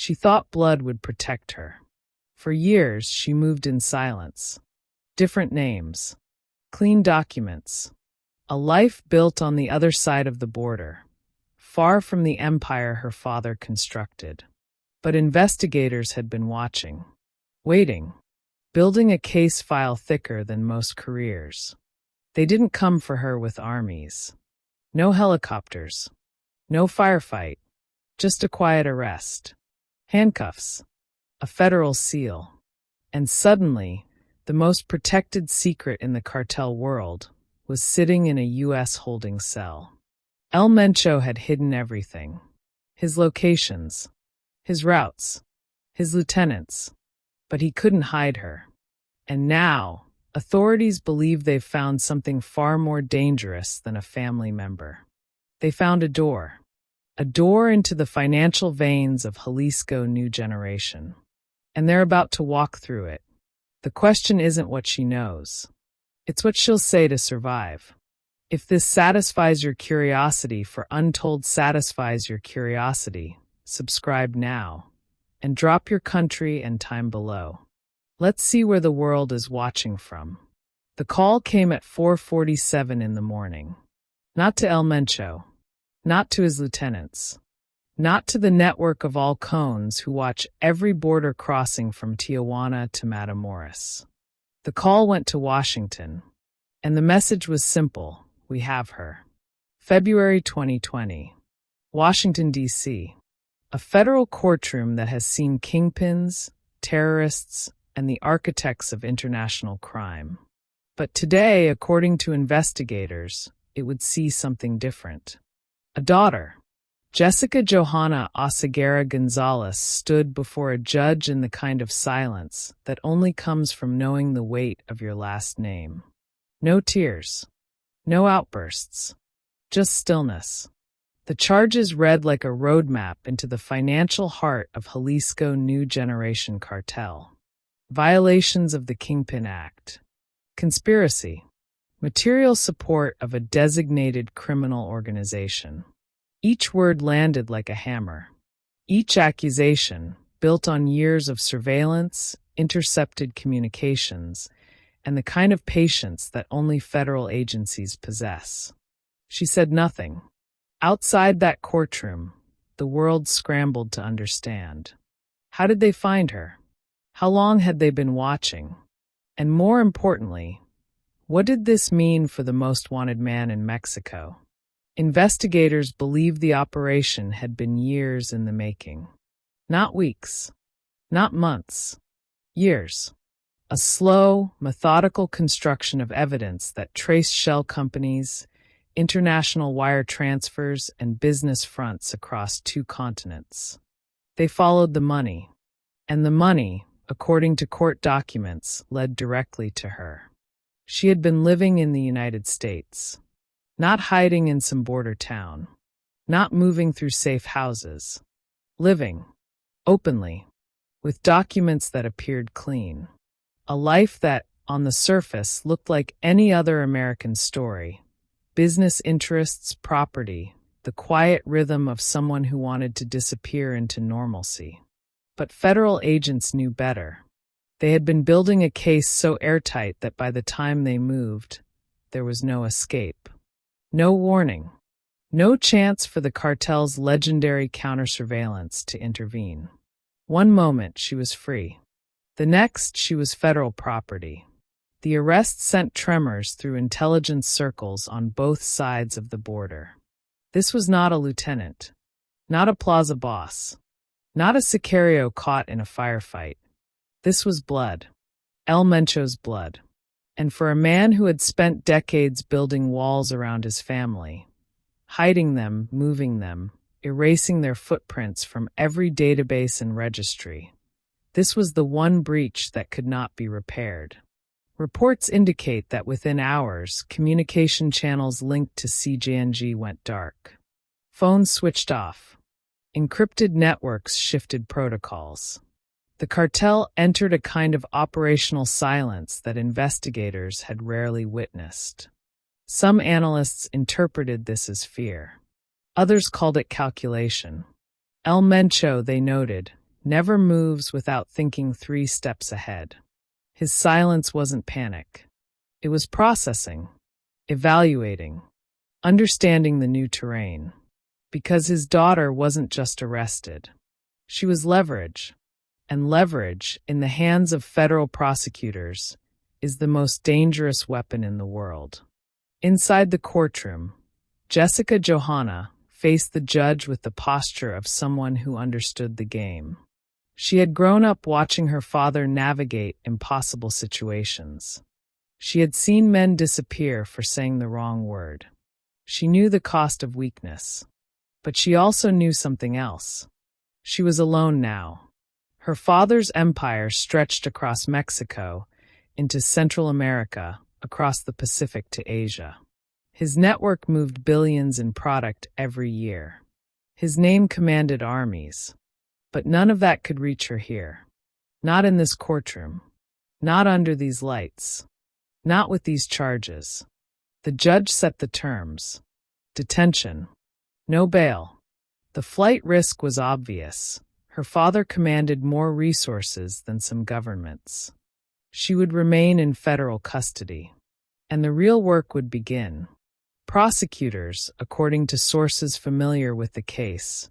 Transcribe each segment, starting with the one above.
She thought blood would protect her. For years, she moved in silence. Different names, clean documents, a life built on the other side of the border, far from the empire her father constructed. But investigators had been watching, waiting, building a case file thicker than most careers. They didn't come for her with armies. No helicopters. No firefight. Just a quiet arrest. Handcuffs. A federal seal. And suddenly, the most protected secret in the cartel world was sitting in a U.S. holding cell. El Mencho had hidden everything. His locations. His routes. His lieutenants. But he couldn't hide her. And now, authorities believe they've found something far more dangerous than a family member. They found a door into the financial veins of Jalisco New Generation. And they're about to walk through it. The question isn't what she knows. It's what she'll say to survive. If this satisfies your curiosity, for Untold satisfies your curiosity, subscribe now. And drop your country and time below. Let's see where the world is watching from. The call came at 4:47 in the morning. Not to El Mencho. Not to his lieutenants. Not to the network of all cones who watch every border crossing from Tijuana to Matamoros. The call went to Washington. And the message was simple. We have her. February 2020. Washington, D.C. A federal courtroom that has seen kingpins, terrorists, and the architects of international crime. But today, according to investigators, it would see something different. A daughter, Jessica Johanna Oseguera González, stood before a judge in the kind of silence that only comes from knowing the weight of your last name. No tears. No outbursts. Just stillness. The charges read like a roadmap into the financial heart of Jalisco New Generation Cartel. Violations of the Kingpin Act. Conspiracy. Material support of a designated criminal organization. Each word landed like a hammer. Each accusation, built on years of surveillance, intercepted communications, and the kind of patience that only federal agencies possess. She said nothing. Outside that courtroom, the world scrambled to understand. How did they find her? How long had they been watching? And more importantly, what did this mean for the most wanted man in Mexico? Investigators believe the operation had been years in the making. Not weeks. Not months. Years. A slow, methodical construction of evidence that traced shell companies, international wire transfers, and business fronts across 2 continents. They followed the money. And the money, according to court documents, led directly to her. She had been living in the United States. Not hiding in some border town. Not moving through safe houses. Living. Openly. With documents that appeared clean. A life that, on the surface, looked like any other American story. Business interests, property, the quiet rhythm of someone who wanted to disappear into normalcy. But federal agents knew better. They had been building a case so airtight that by the time they moved, there was no escape. No warning. No chance for the cartel's legendary counter-surveillance to intervene. One moment she was free. The next she was federal property. The arrest sent tremors through intelligence circles on both sides of the border. This was not a lieutenant. Not a plaza boss. Not a sicario caught in a firefight. This was blood. El Mencho's blood. And for a man who had spent decades building walls around his family, hiding them, moving them, erasing their footprints from every database and registry, this was the one breach that could not be repaired. Reports indicate that within hours, communication channels linked to CJNG went dark. Phones switched off. Encrypted networks shifted protocols. The cartel entered a kind of operational silence that investigators had rarely witnessed. Some analysts interpreted this as fear. Others called it calculation. El Mencho, they noted, never moves without thinking 3 steps ahead. His silence wasn't panic. It was processing, evaluating, understanding the new terrain. Because his daughter wasn't just arrested. She was leverage. And leverage, in the hands of federal prosecutors, is the most dangerous weapon in the world. Inside the courtroom, Jessica Johanna faced the judge with the posture of someone who understood the game. She had grown up watching her father navigate impossible situations. She had seen men disappear for saying the wrong word. She knew the cost of weakness. But she also knew something else. She was alone now. Her father's empire stretched across Mexico, into Central America, across the Pacific to Asia. His network moved billions in product every year. His name commanded armies. But none of that could reach her here. Not in this courtroom. Not under these lights. Not with these charges. The judge set the terms. Detention. No bail. The flight risk was obvious. Her father commanded more resources than some governments. She would remain in federal custody. And the real work would begin. Prosecutors, according to sources familiar with the case,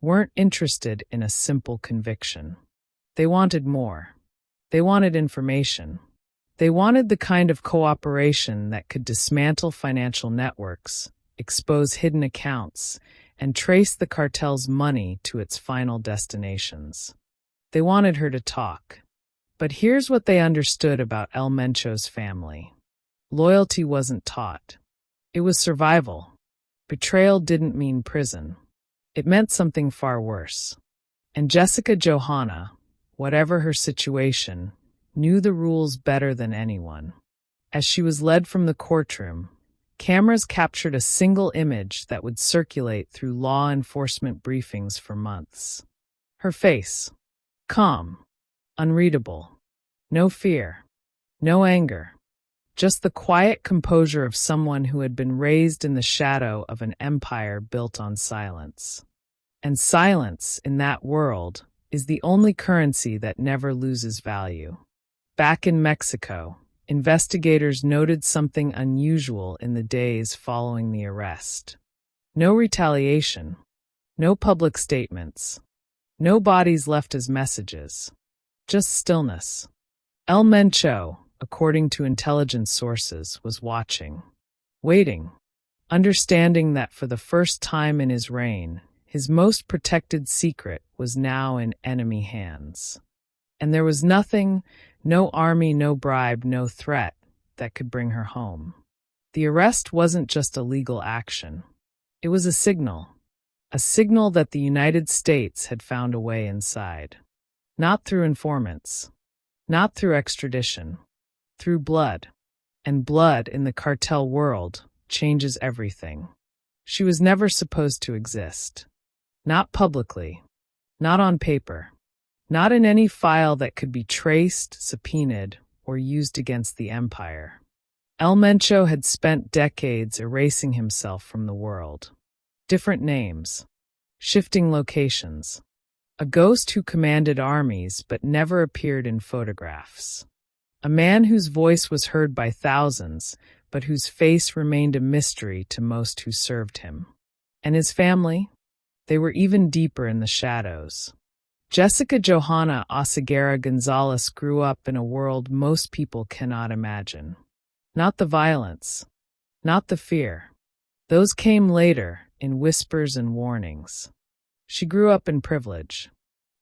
weren't interested in a simple conviction. They wanted more. They wanted information. They wanted the kind of cooperation that could dismantle financial networks, expose hidden accounts, and trace the cartel's money to its final destinations. They wanted her to talk. But here's what they understood about El Mencho's family. Loyalty wasn't taught. It was survival. Betrayal didn't mean prison. It meant something far worse. And Jessica Johanna, whatever her situation, knew the rules better than anyone. As she was led from the courtroom, cameras captured a single image that would circulate through law enforcement briefings for months. Her face. Calm. Unreadable. No fear. No anger. Just the quiet composure of someone who had been raised in the shadow of an empire built on silence. And silence, in that world, is the only currency that never loses value. Back in Mexico, investigators noted something unusual in the days following the arrest. No retaliation. No public statements. No bodies left as messages. Just stillness. El Mencho, according to intelligence sources, was watching. Waiting. Understanding that for the first time in his reign, his most protected secret was now in enemy hands. And there was nothing, no army, no bribe, no threat, that could bring her home. The arrest wasn't just a legal action. It was a signal that the United States had found a way inside. Not through informants. Not through extradition. Through blood. And blood in the cartel world changes everything. She was never supposed to exist. Not publicly. Not on paper. Not in any file that could be traced, subpoenaed, or used against the empire. El Mencho had spent decades erasing himself from the world. Different names. Shifting locations. A ghost who commanded armies but never appeared in photographs. A man whose voice was heard by thousands, but whose face remained a mystery to most who served him. And his family? They were even deeper in the shadows. Jessica Johanna Oseguera González grew up in a world most people cannot imagine. Not the violence. Not the fear. Those came later, in whispers and warnings. She grew up in privilege.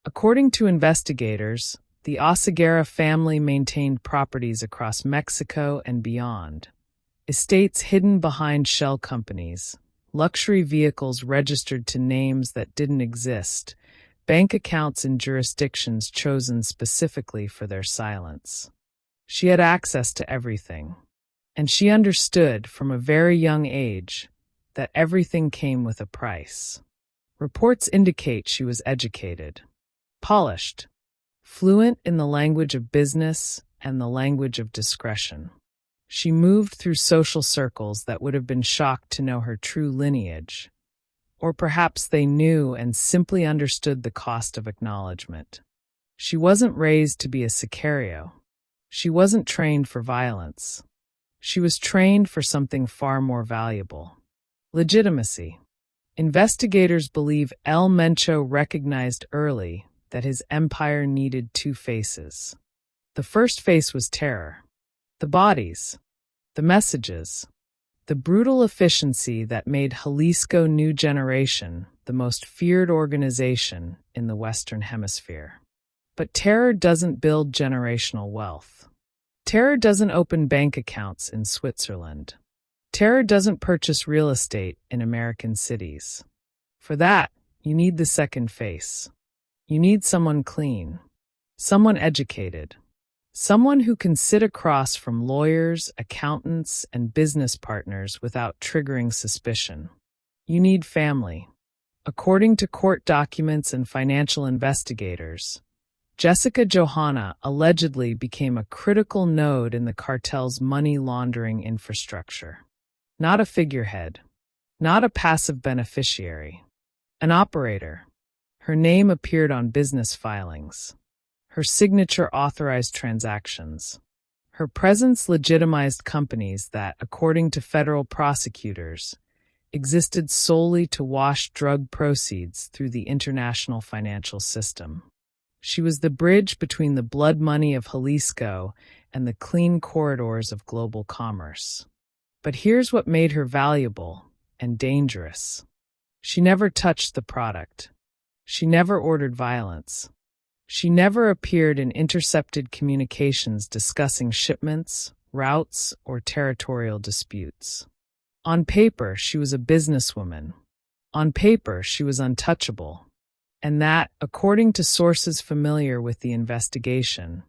According to investigators, the Oseguera family maintained properties across Mexico and beyond. Estates hidden behind shell companies, luxury vehicles registered to names that didn't exist, bank accounts in jurisdictions chosen specifically for their silence. She had access to everything. And she understood from a very young age that everything came with a price. Reports indicate she was educated, polished, fluent in the language of business and the language of discretion. She moved through social circles that would have been shocked to know her true lineage, Or perhaps they knew and simply understood the cost of acknowledgement. She wasn't raised to be a sicario. She wasn't trained for violence. She was trained for something far more valuable: legitimacy. Investigators believe El Mencho recognized early that his empire needed two faces. The first face was terror. The bodies, the messages, the brutal efficiency that made Jalisco New Generation the most feared organization in the Western Hemisphere. But terror doesn't build generational wealth. Terror doesn't open bank accounts in Switzerland. Terror doesn't purchase real estate in American cities. For that, you need the second face. You need someone clean, someone educated, someone who can sit across from lawyers, accountants, and business partners without triggering suspicion. You need family. According to court documents and financial investigators, Jessica Johanna allegedly became a critical node in the cartel's money laundering infrastructure. Not a figurehead, not a passive beneficiary, an operator. Her name appeared on business filings. Her signature authorized transactions. Her presence legitimized companies that, according to federal prosecutors, existed solely to wash drug proceeds through the international financial system. She was the bridge between the blood money of Jalisco and the clean corridors of global commerce. But here's what made her valuable and dangerous. She never touched the product. She never ordered violence. She never appeared in intercepted communications discussing shipments, routes, or territorial disputes. On paper, she was a businesswoman. On paper, she was untouchable. And that, according to sources familiar with the investigation,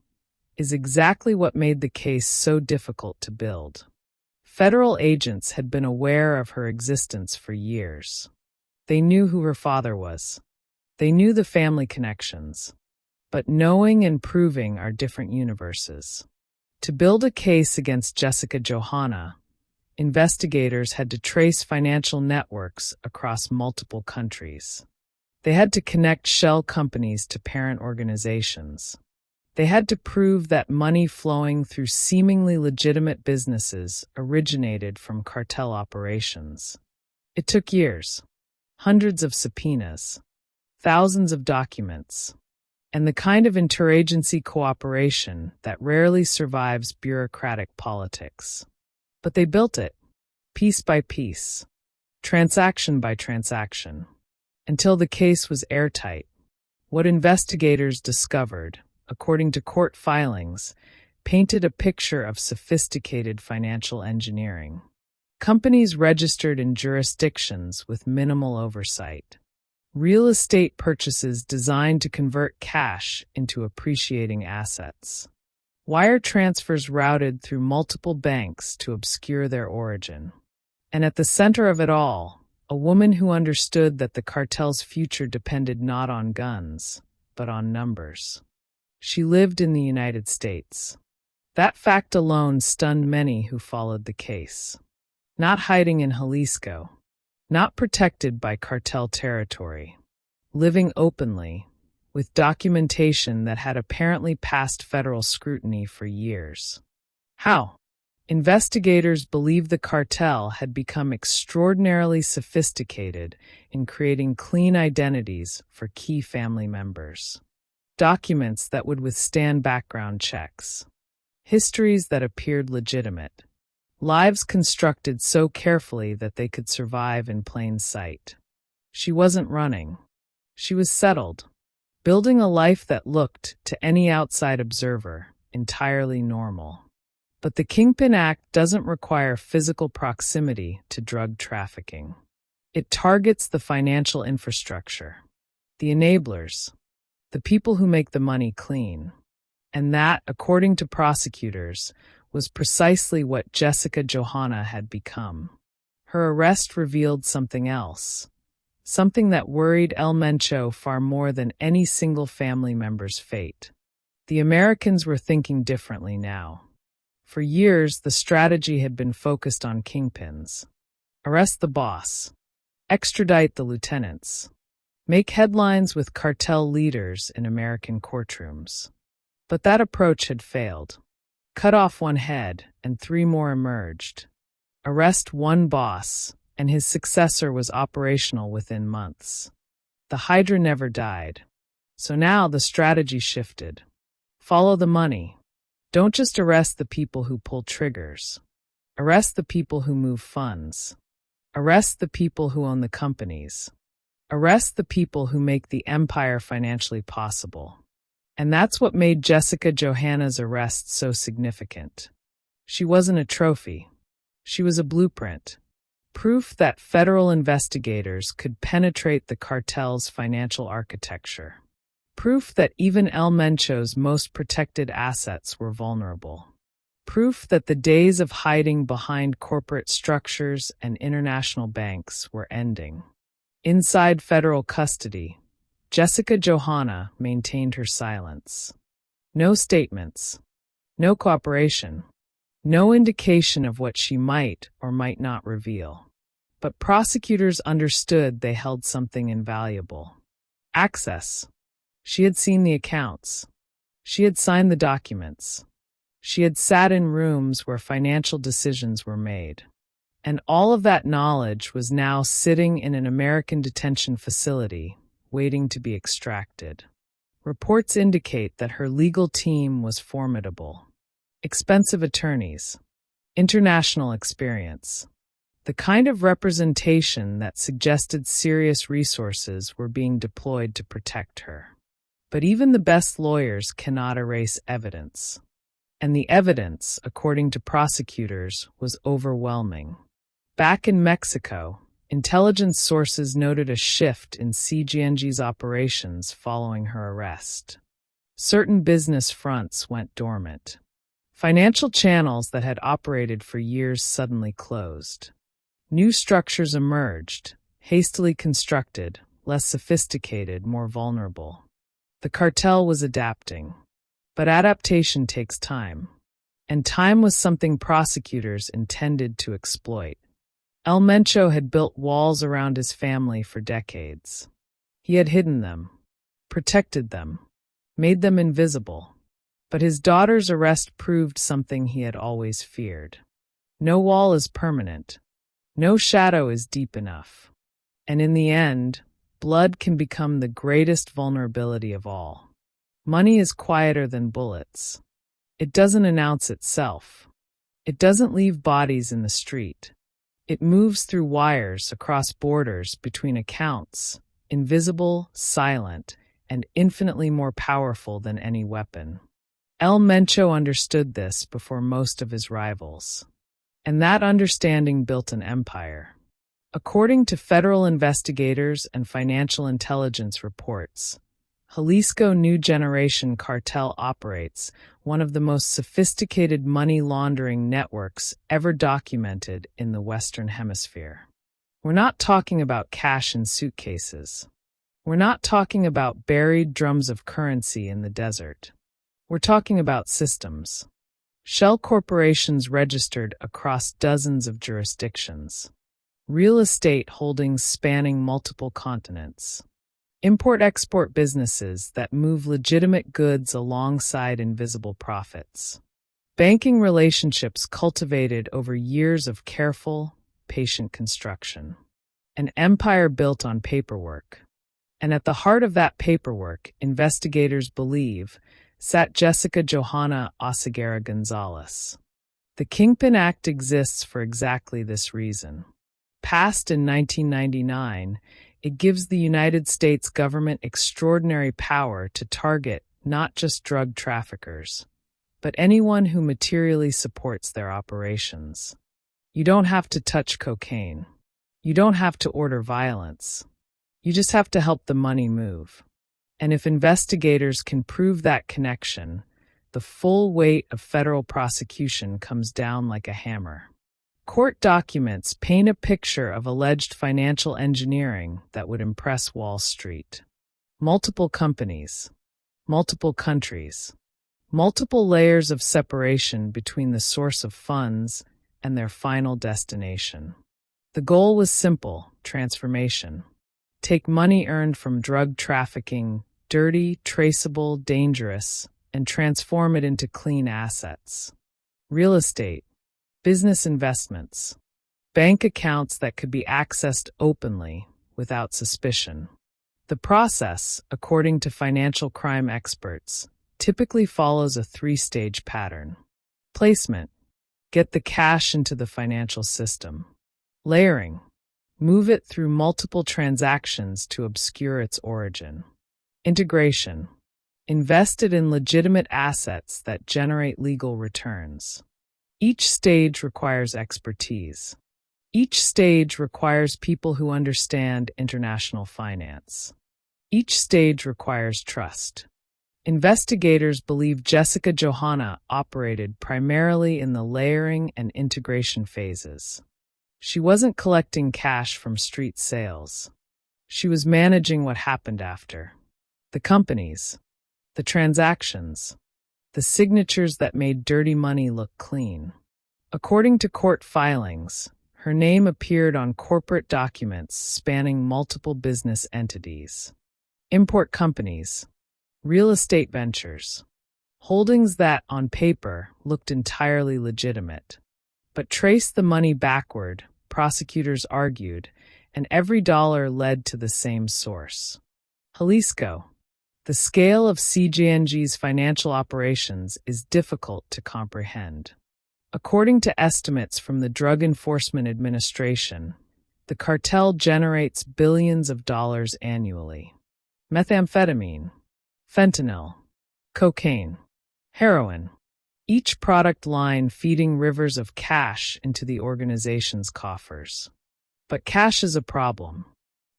is exactly what made the case so difficult to build. Federal agents had been aware of her existence for years. They knew who her father was. They knew the family connections. But knowing and proving are different universes. To build a case against Jessica Johanna, investigators had to trace financial networks across multiple countries. They had to connect shell companies to parent organizations. They had to prove that money flowing through seemingly legitimate businesses originated from cartel operations. It took years, hundreds of subpoenas, thousands of documents, and the kind of interagency cooperation that rarely survives bureaucratic politics. But they built it, piece by piece, transaction by transaction, until the case was airtight. What investigators discovered, according to court filings, painted a picture of sophisticated financial engineering. Companies registered in jurisdictions with minimal oversight. Real estate purchases designed to convert cash into appreciating assets. Wire transfers routed through multiple banks to obscure their origin. And at the center of it all, a woman who understood that the cartel's future depended not on guns, but on numbers. She lived in the United States. That fact alone stunned many who followed the case. Not hiding in Jalisco. Not protected by cartel territory. Living openly, with documentation that had apparently passed federal scrutiny for years. How? Investigators believe the cartel had become extraordinarily sophisticated in creating clean identities for key family members. Documents that would withstand background checks. Histories that appeared legitimate. Lives constructed so carefully that they could survive in plain sight. She wasn't running. She was settled, building a life that looked, to any outside observer, entirely normal. But the Kingpin Act doesn't require physical proximity to drug trafficking. It targets the financial infrastructure, the enablers, the people who make the money clean. And that, according to prosecutors, was precisely what Jessica Johanna had become. Her arrest revealed something else, something that worried El Mencho far more than any single family member's fate. The Americans were thinking differently now. For years, the strategy had been focused on kingpins. Arrest the boss. extradite the lieutenants, make headlines with cartel leaders in American courtrooms. But that approach had failed. Cut off one head, and three more emerged. Arrest one boss, and his successor was operational within months. The Hydra never died. So now the strategy shifted. Follow the money. Don't just arrest the people who pull triggers. Arrest the people who move funds. Arrest the people who own the companies. Arrest the people who make the empire financially possible. And that's what made Jessica Johanna's arrest so significant. She wasn't a trophy. She was a blueprint. Proof that federal investigators could penetrate the cartel's financial architecture. Proof that even El Mencho's most protected assets were vulnerable. Proof that the days of hiding behind corporate structures and international banks were ending. Inside federal custody, Jessica Johanna maintained her silence. No statements. No cooperation. No indication of what she might or might not reveal. But prosecutors understood they held something invaluable. Access. She had seen the accounts. She had signed the documents. She had sat in rooms where financial decisions were made. And all of that knowledge was now sitting in an American detention facility, waiting to be extracted. Reports indicate that her legal team was formidable. Expensive attorneys. International experience. The kind of representation that suggested serious resources were being deployed to protect her. But even the best lawyers cannot erase evidence. And the evidence, according to prosecutors, was overwhelming. Back in Mexico, intelligence sources noted a shift in CJNG's operations following her arrest. Certain business fronts went dormant. Financial channels that had operated for years suddenly closed. New structures emerged, hastily constructed, less sophisticated, more vulnerable. The cartel was adapting. But adaptation takes time. And time was something prosecutors intended to exploit. El Mencho had built walls around his family for decades. He had hidden them, protected them, made them invisible. But his daughter's arrest proved something he had always feared. No wall is permanent. No shadow is deep enough. And in the end, blood can become the greatest vulnerability of all. Money is quieter than bullets. It doesn't announce itself. It doesn't leave bodies in the street. It moves through wires across borders between accounts, invisible, silent, and infinitely more powerful than any weapon. El Mencho understood this before most of his rivals. And that understanding built an empire. According to federal investigators and financial intelligence reports, Jalisco New Generation Cartel operates one of the most sophisticated money laundering networks ever documented in the Western Hemisphere. We're not talking about cash in suitcases. We're not talking about buried drums of currency in the desert. We're talking about systems. Shell corporations registered across dozens of jurisdictions. Real estate holdings spanning multiple continents. Import-export businesses that move legitimate goods alongside invisible profits. Banking relationships cultivated over years of careful, patient construction. An empire built on paperwork. And at the heart of that paperwork, investigators believe, sat Jessica Johanna Oseguera González. The Kingpin Act exists for exactly this reason. Passed in 1999, it gives the United States government extraordinary power to target not just drug traffickers, but anyone who materially supports their operations. You don't have to touch cocaine. You don't have to order violence. You just have to help the money move. And if investigators can prove that connection, the full weight of federal prosecution comes down like a hammer. Court documents paint a picture of alleged financial engineering that would impress Wall Street. Multiple companies, multiple countries, multiple layers of separation between the source of funds and their final destination. The goal was simple: transformation. Take money earned from drug trafficking, dirty, traceable, dangerous, and transform it into clean assets. Real estate, business investments, bank accounts that could be accessed openly, without suspicion. The process, according to financial crime experts, typically follows a three-stage pattern. Placement: get the cash into the financial system. Layering: move it through multiple transactions to obscure its origin. Integration: invest it in legitimate assets that generate legal returns. Each stage requires expertise. Each stage requires people who understand international finance. Each stage requires trust. Investigators believe Jessica Johanna operated primarily in the layering and integration phases. She wasn't collecting cash from street sales. She was managing what happened after. The companies, the transactions, the signatures that made dirty money look clean. According to court filings, her name appeared on corporate documents spanning multiple business entities. Import companies, real estate ventures, holdings that, on paper, looked entirely legitimate. But trace the money backward, prosecutors argued, and every dollar led to the same source. Jalisco. The scale of CJNG's financial operations is difficult to comprehend. According to estimates from the Drug Enforcement Administration, the cartel generates billions of dollars annually. Methamphetamine, fentanyl, cocaine, heroin, each product line feeding rivers of cash into the organization's coffers. But cash is a problem.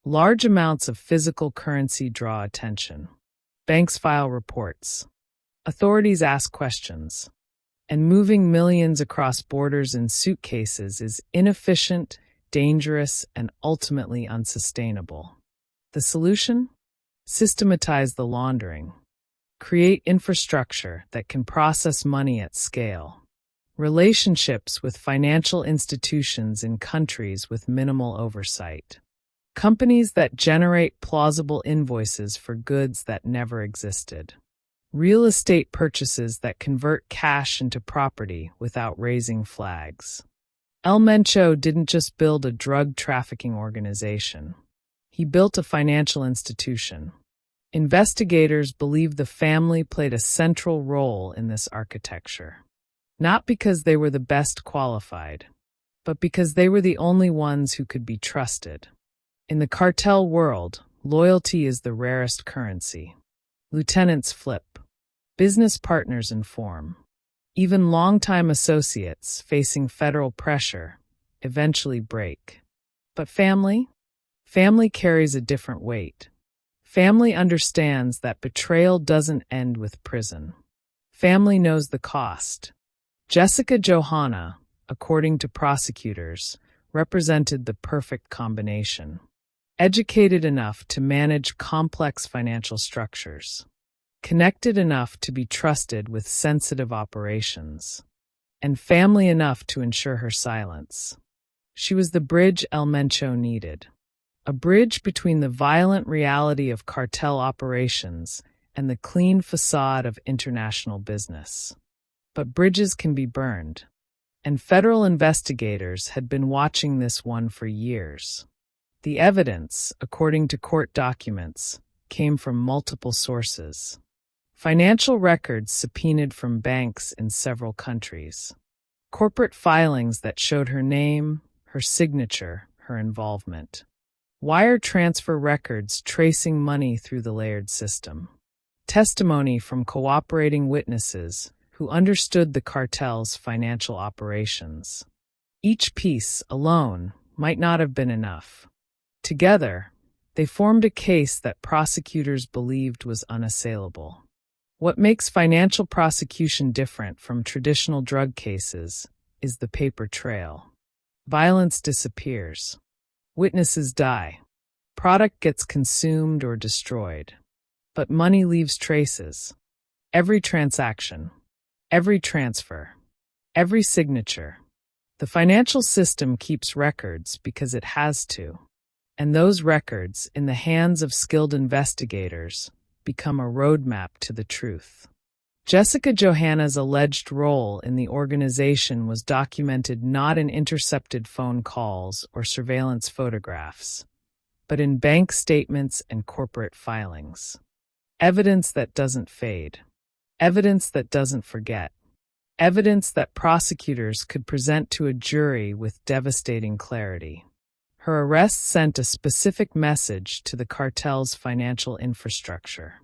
Large amounts of physical currency draw attention. Banks file reports. Authorities ask questions. And moving millions across borders in suitcases is inefficient, dangerous, and ultimately unsustainable. The solution? Systematize the laundering. Create infrastructure that can process money at scale. Relationships with financial institutions in countries with minimal oversight. Companies that generate plausible invoices for goods that never existed. Real estate purchases that convert cash into property without raising flags. Mencho didn't just build a drug trafficking organization. He built a financial institution. Investigators believe the family played a central role in this architecture. Not because they were the best qualified, but because they were the only ones who could be trusted. In the cartel world, loyalty is the rarest currency. Lieutenants flip. Business partners inform. Even longtime associates, facing federal pressure, eventually break. But family? Family carries a different weight. Family understands that betrayal doesn't end with prison. Family knows the cost. Jessica Johanna, according to prosecutors, represented the perfect combination. Educated enough to manage complex financial structures. Connected enough to be trusted with sensitive operations. And family enough to ensure her silence. She was the bridge Mencho needed. A bridge between the violent reality of cartel operations and the clean facade of international business. But bridges can be burned. And federal investigators had been watching this one for years. The evidence, according to court documents, came from multiple sources. Financial records subpoenaed from banks in several countries. Corporate filings that showed her name, her signature, her involvement. Wire transfer records tracing money through the layered system. Testimony from cooperating witnesses who understood the cartel's financial operations. Each piece, alone, might not have been enough. Together, they formed a case that prosecutors believed was unassailable. What makes financial prosecution different from traditional drug cases is the paper trail. Violence disappears. Witnesses die. Product gets consumed or destroyed. But money leaves traces. Every transaction, every transfer, every signature. The financial system keeps records because it has to, and those records, in the hands of skilled investigators, become a roadmap to the truth. Jessica Johanna's alleged role in the organization was documented not in intercepted phone calls or surveillance photographs, but in bank statements and corporate filings. Evidence that doesn't fade. Evidence that doesn't forget. Evidence that prosecutors could present to a jury with devastating clarity. Her arrest sent a specific message to the cartel's financial infrastructure.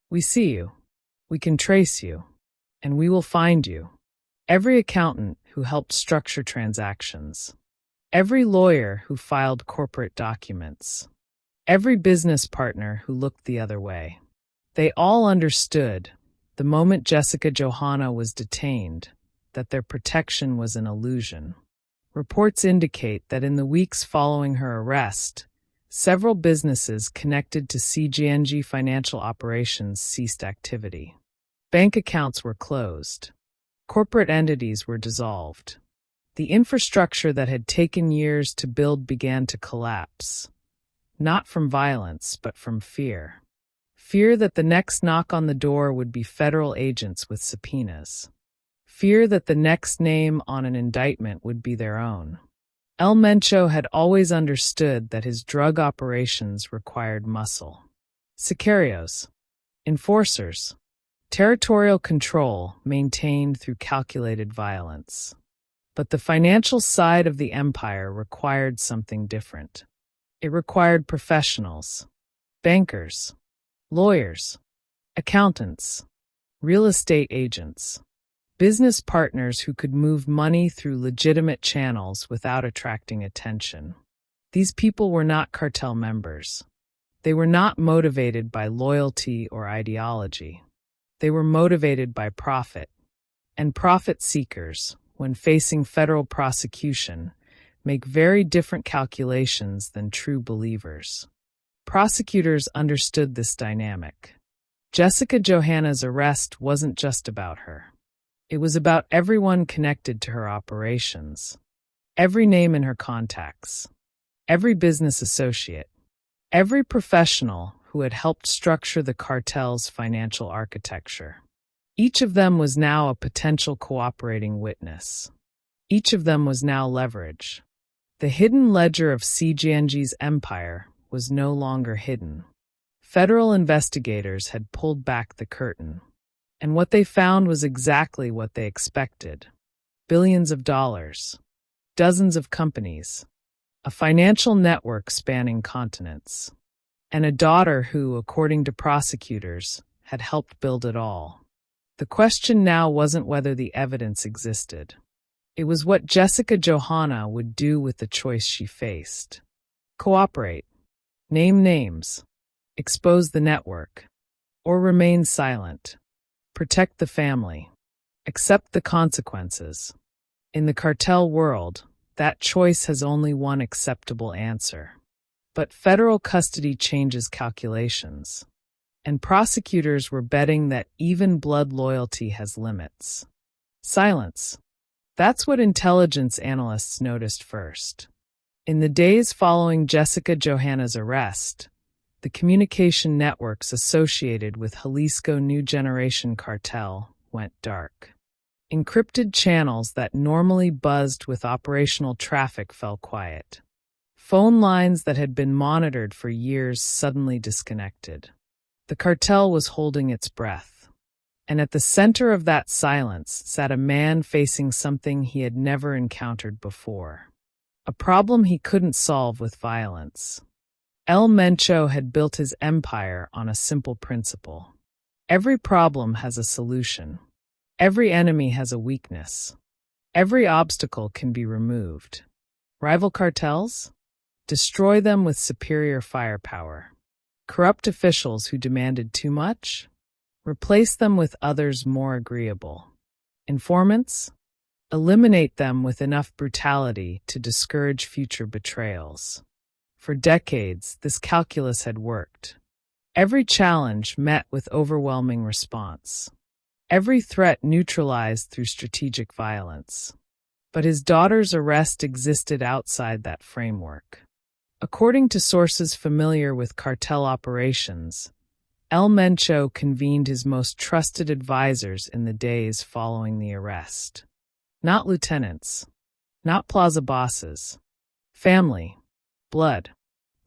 We see you. We can trace you. And we will find you. Every accountant who helped structure transactions. Every lawyer who filed corporate documents. Every business partner who looked the other way. They all understood, the moment Jessica Johanna was detained, that their protection was an illusion. Reports indicate that in the weeks following her arrest, several businesses connected to CJNG financial operations ceased activity. Bank accounts were closed. Corporate entities were dissolved. The infrastructure that had taken years to build began to collapse, not from violence, but from fear. Fear that the next knock on the door would be federal agents with subpoenas. Fear that the next name on an indictment would be their own. Mencho had always understood that his drug operations required muscle. Sicarios. Enforcers. Territorial control maintained through calculated violence. But the financial side of the empire required something different. It required professionals. Bankers. Lawyers, accountants, real estate agents, business partners who could move money through legitimate channels without attracting attention. These people were not cartel members. They were not motivated by loyalty or ideology. They were motivated by profit. And profit seekers, when facing federal prosecution, make very different calculations than true believers. Prosecutors understood this dynamic. Jessica Johanna's arrest wasn't just about her. It was about everyone connected to her operations. Every name in her contacts. Every business associate. Every professional who had helped structure the cartel's financial architecture. Each of them was now a potential cooperating witness. Each of them was now leverage. The hidden ledger of CJNG's empire was no longer hidden. Federal investigators had pulled back the curtain, and what they found was exactly what they expected. Billions of dollars, dozens of companies, a financial network spanning continents, and a daughter who, according to prosecutors, had helped build it all. The question now wasn't whether the evidence existed. It was what Jessica Johanna would do with the choice she faced. Cooperate. Name names, expose the network, or remain silent. Protect the family. Accept the consequences. In the cartel world, that choice has only one acceptable answer. But federal custody changes calculations, and prosecutors were betting that even blood loyalty has limits. Silence. That's what intelligence analysts noticed first. In the days following Jessica Johanna's arrest, the communication networks associated with Jalisco New Generation Cartel went dark. Encrypted channels that normally buzzed with operational traffic fell quiet. Phone lines that had been monitored for years suddenly disconnected. The cartel was holding its breath. And at the center of that silence sat a man facing something he had never encountered before. A problem he couldn't solve with violence. Mencho had built his empire on a simple principle. Every problem has a solution. Every enemy has a weakness. Every obstacle can be removed. Rival cartels? Destroy them with superior firepower. Corrupt officials who demanded too much? Replace them with others more agreeable. Informants? Eliminate them with enough brutality to discourage future betrayals. For decades, this calculus had worked. Every challenge met with overwhelming response. Every threat neutralized through strategic violence. But his daughter's arrest existed outside that framework. According to sources familiar with cartel operations, El Mencho convened his most trusted advisors in the days following the arrest. Not lieutenants, not plaza bosses, family, blood.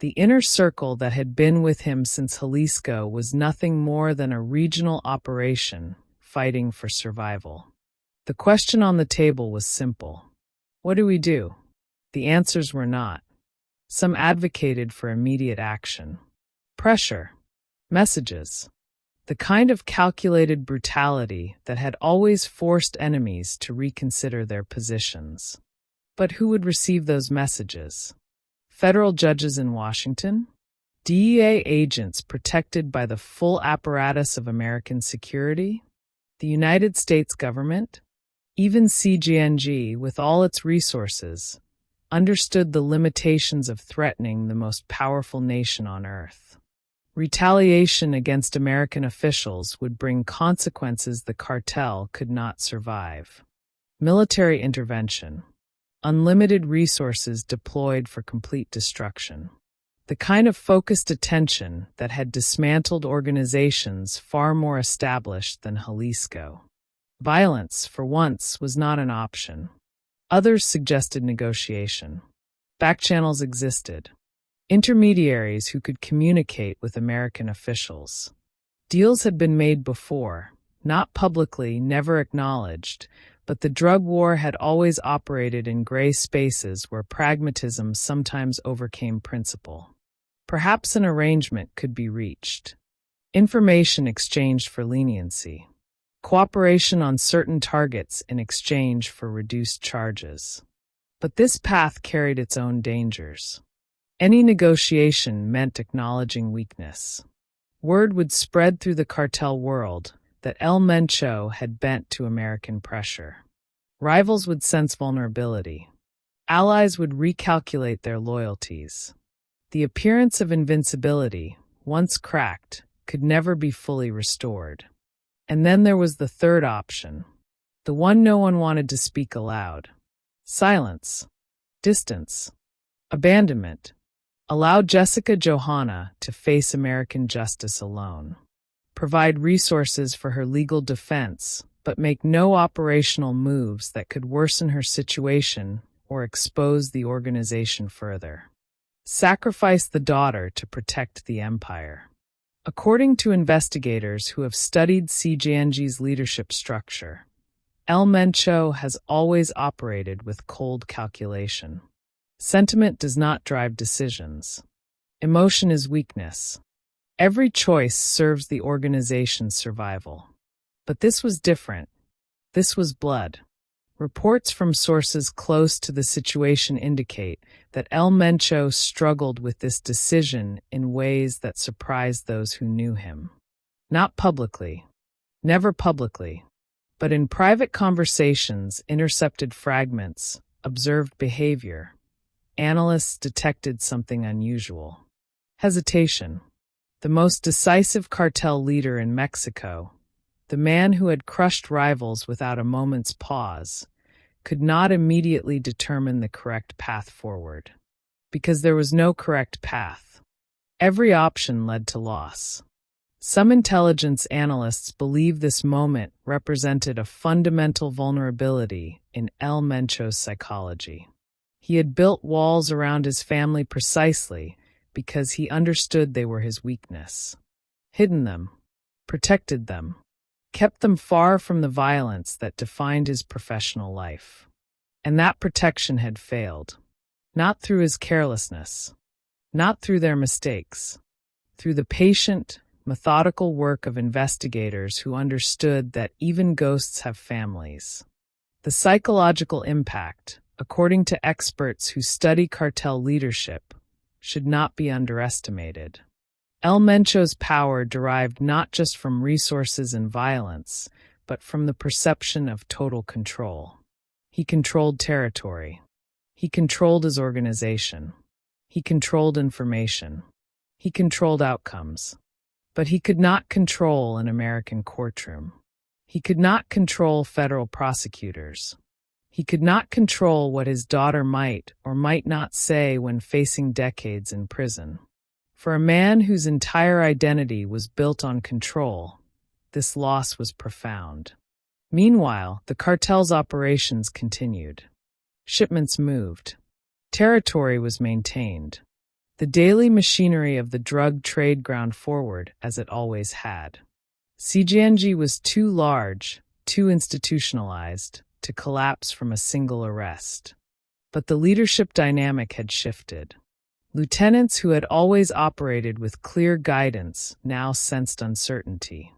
The inner circle that had been with him since Jalisco was nothing more than a regional operation fighting for survival. The question on the table was simple. What do we do? The answers were not. Some advocated for immediate action. Pressure. Messages. The kind of calculated brutality that had always forced enemies to reconsider their positions. But who would receive those messages? Federal judges in Washington? DEA agents protected by the full apparatus of American security? The United States government? Even CJNG, with all its resources, understood the limitations of threatening the most powerful nation on earth. Retaliation against American officials would bring consequences the cartel could not survive. Military intervention. Unlimited resources deployed for complete destruction. The kind of focused attention that had dismantled organizations far more established than Jalisco. Violence, for once, was not an option. Others suggested negotiation. Backchannels existed. Intermediaries who could communicate with American officials. Deals had been made before, not publicly, never acknowledged, but the drug war had always operated in gray spaces where pragmatism sometimes overcame principle. Perhaps an arrangement could be reached. Information exchanged for leniency. Cooperation on certain targets in exchange for reduced charges. But this path carried its own dangers. Any negotiation meant acknowledging weakness. Word would spread through the cartel world that El Mencho had bent to American pressure. Rivals would sense vulnerability. Allies would recalculate their loyalties. The appearance of invincibility, once cracked, could never be fully restored. And then there was the third option, the one no one wanted to speak aloud. Silence, distance, abandonment. Allow Jessica Johanna to face American justice alone. Provide resources for her legal defense, but make no operational moves that could worsen her situation or expose the organization further. Sacrifice the daughter to protect the empire. According to investigators who have studied CJNG's leadership structure, El Mencho has always operated with cold calculation. Sentiment does not drive decisions. Emotion is weakness. Every choice serves the organization's survival. But this was different. This was blood. Reports from sources close to the situation indicate that El Mencho struggled with this decision in ways that surprised those who knew him. Not publicly, never publicly, but in private conversations, intercepted fragments, observed behavior, analysts detected something unusual. Hesitation. The most decisive cartel leader in Mexico, the man who had crushed rivals without a moment's pause, could not immediately determine the correct path forward. Because there was no correct path. Every option led to loss. Some intelligence analysts believe this moment represented a fundamental vulnerability in El Mencho's psychology. He had built walls around his family precisely because he understood they were his weakness. Hidden them, protected them, kept them far from the violence that defined his professional life. And that protection had failed. Not through his carelessness, not through their mistakes, through the patient, methodical work of investigators who understood that even ghosts have families. The psychological impact, according to experts who study cartel leadership, should not be underestimated. El Mencho's power derived not just from resources and violence, but from the perception of total control. He controlled territory. He controlled his organization. He controlled information. He controlled outcomes. But he could not control an American courtroom. He could not control federal prosecutors. He could not control what his daughter might or might not say when facing decades in prison. For a man whose entire identity was built on control, this loss was profound. Meanwhile, the cartel's operations continued. Shipments moved. Territory was maintained. The daily machinery of the drug trade ground forward as it always had. CJNG was too large, too institutionalized, to collapse from a single arrest. But the leadership dynamic had shifted. Lieutenants who had always operated with clear guidance now sensed uncertainty.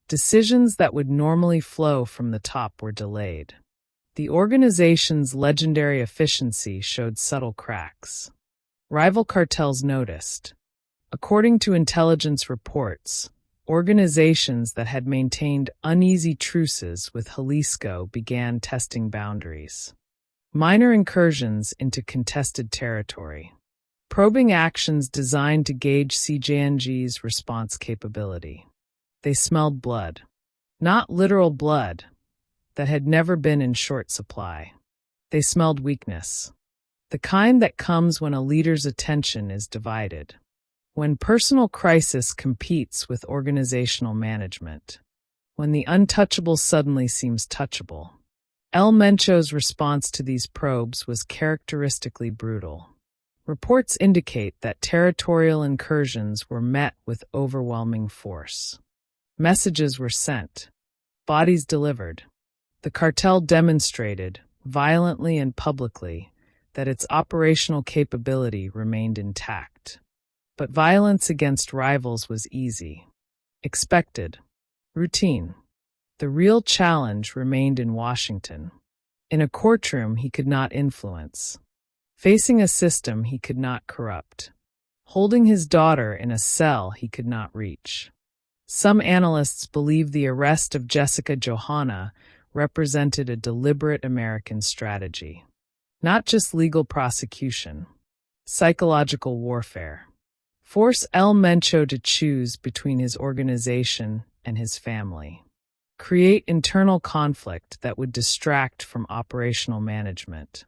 Decisions that would normally flow from the top were delayed. The organization's legendary efficiency showed subtle cracks. Rival cartels noticed. According to intelligence reports, organizations that had maintained uneasy truces with Jalisco began testing boundaries. Minor incursions into contested territory. Probing actions designed to gauge CJNG's response capability. They smelled blood. Not literal blood that had never been in short supply. They smelled weakness. The kind that comes when a leader's attention is divided. When personal crisis competes with organizational management. When the untouchable suddenly seems touchable. Mencho's response to these probes was characteristically brutal. Reports indicate that territorial incursions were met with overwhelming force. Messages were sent. Bodies delivered. The cartel demonstrated, violently and publicly, that its operational capability remained intact. But violence against rivals was easy. Expected. Routine. The real challenge remained in Washington. In a courtroom he could not influence. Facing a system he could not corrupt. Holding his daughter in a cell he could not reach. Some analysts believe the arrest of Jessica Johanna represented a deliberate American strategy. Not just legal prosecution. Psychological warfare. Force Mencho to choose between his organization and his family. Create internal conflict that would distract from operational management.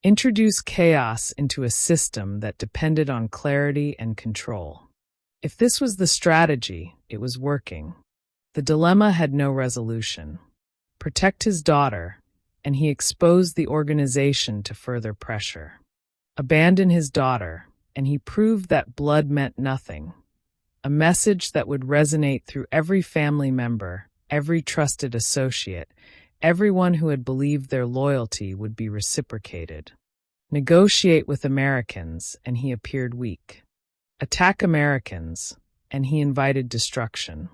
Introduce chaos into a system that depended on clarity and control. If this was the strategy, it was working. The dilemma had no resolution. Protect his daughter, and he exposed the organization to further pressure. Abandon his daughter, and he proved that blood meant nothing. A message that would resonate through every family member, every trusted associate, everyone who had believed their loyalty would be reciprocated. Negotiate with Americans, and he appeared weak. Attack Americans, and he invited destruction.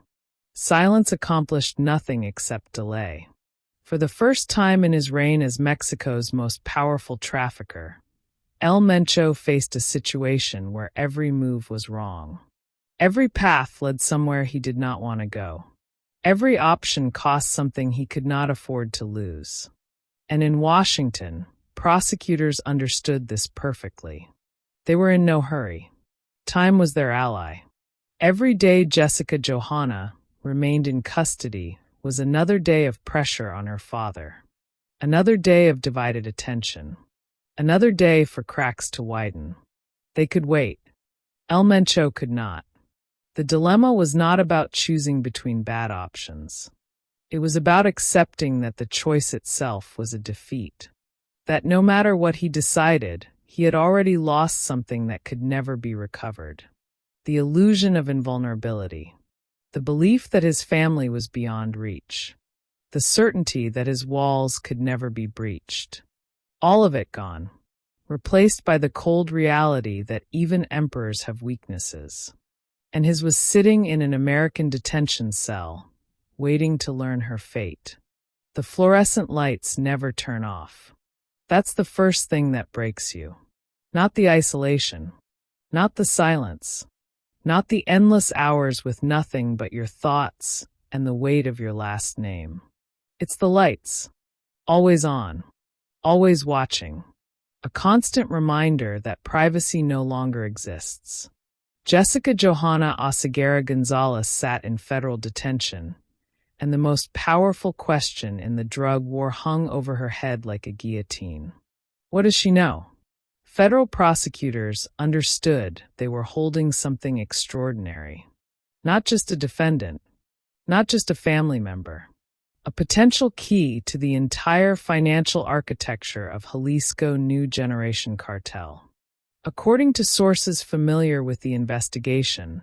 Silence accomplished nothing except delay. For the first time in his reign as Mexico's most powerful trafficker, Mencho faced a situation where every move was wrong. Every path led somewhere he did not want to go. Every option cost something he could not afford to lose. And in Washington, prosecutors understood this perfectly. They were in no hurry. Time was their ally. Every day Jessica Johanna remained in custody was another day of pressure on her father. Another day of divided attention. Another day for cracks to widen. They could wait. Mencho could not. The dilemma was not about choosing between bad options. It was about accepting that the choice itself was a defeat. That no matter what he decided, he had already lost something that could never be recovered. The illusion of invulnerability. The belief that his family was beyond reach. The certainty that his walls could never be breached. All of it gone. Replaced by the cold reality that even emperors have weaknesses. And his was sitting in an American detention cell, waiting to learn her fate. The fluorescent lights never turn off. That's the first thing that breaks you. Not the isolation. Not the silence. Not the endless hours with nothing but your thoughts and the weight of your last name. It's the lights. Always on. Always watching. A constant reminder that privacy no longer exists. Jessica Johanna Oseguera González sat in federal detention, and the most powerful question in the drug war hung over her head like a guillotine. What does she know? Federal prosecutors understood they were holding something extraordinary. Not just a defendant, not just a family member. A potential key to the entire financial architecture of Jalisco New Generation Cartel. According to sources familiar with the investigation,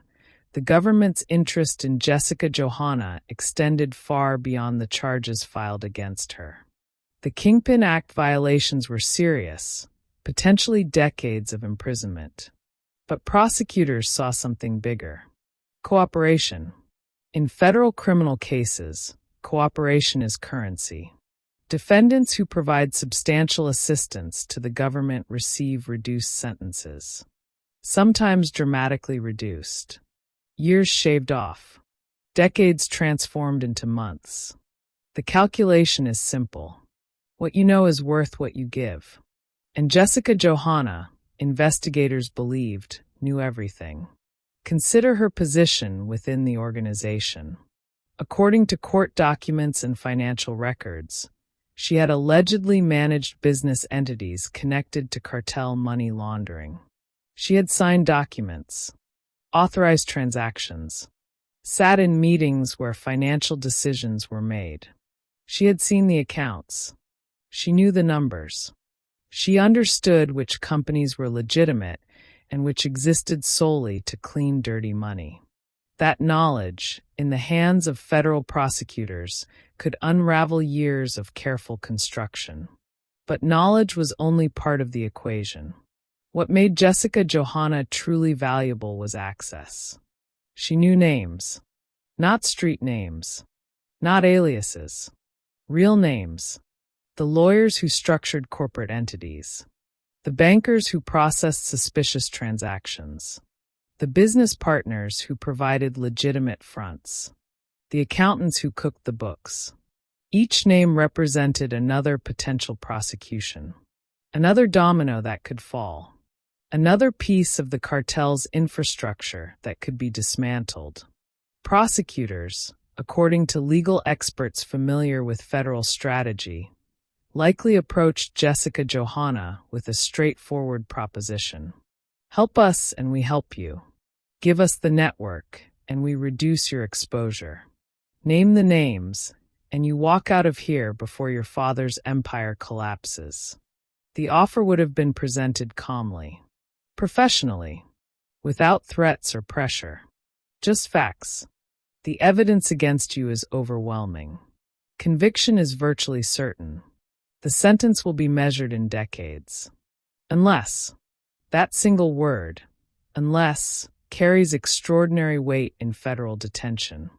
the government's interest in Jessica Johanna extended far beyond the charges filed against her. The Kingpin Act violations were serious, potentially decades of imprisonment. But prosecutors saw something bigger. Cooperation. In federal criminal cases, cooperation is currency. Defendants who provide substantial assistance to the government receive reduced sentences, sometimes dramatically reduced. Years shaved off, decades transformed into months. The calculation is simple. What you know is worth what you give. And Jessica Johanna, investigators believed, knew everything. Consider her position within the organization. According to court documents and financial records, she had allegedly managed business entities connected to cartel money laundering. She had signed documents, authorized transactions, sat in meetings where financial decisions were made. She had seen the accounts. She knew the numbers. She understood which companies were legitimate and which existed solely to clean dirty money. That knowledge, in the hands of federal prosecutors, could unravel years of careful construction. But knowledge was only part of the equation. What made Jessica Johanna truly valuable was access. She knew names, not street names, not aliases, real names. The lawyers who structured corporate entities, the bankers who processed suspicious transactions, the business partners who provided legitimate fronts, the accountants who cooked the books. Each name represented another potential prosecution, another domino that could fall, another piece of the cartel's infrastructure that could be dismantled. Prosecutors, according to legal experts familiar with federal strategy, likely approached Jessica Johanna with a straightforward proposition. Help us and we help you. Give us the network and we reduce your exposure. Name the names and you walk out of here before your father's empire collapses. The offer would have been presented calmly, professionally, without threats or pressure. Just facts. The evidence against you is overwhelming. Conviction is virtually certain. The sentence will be measured in decades. Unless, that single word, unless, carries extraordinary weight in federal detention.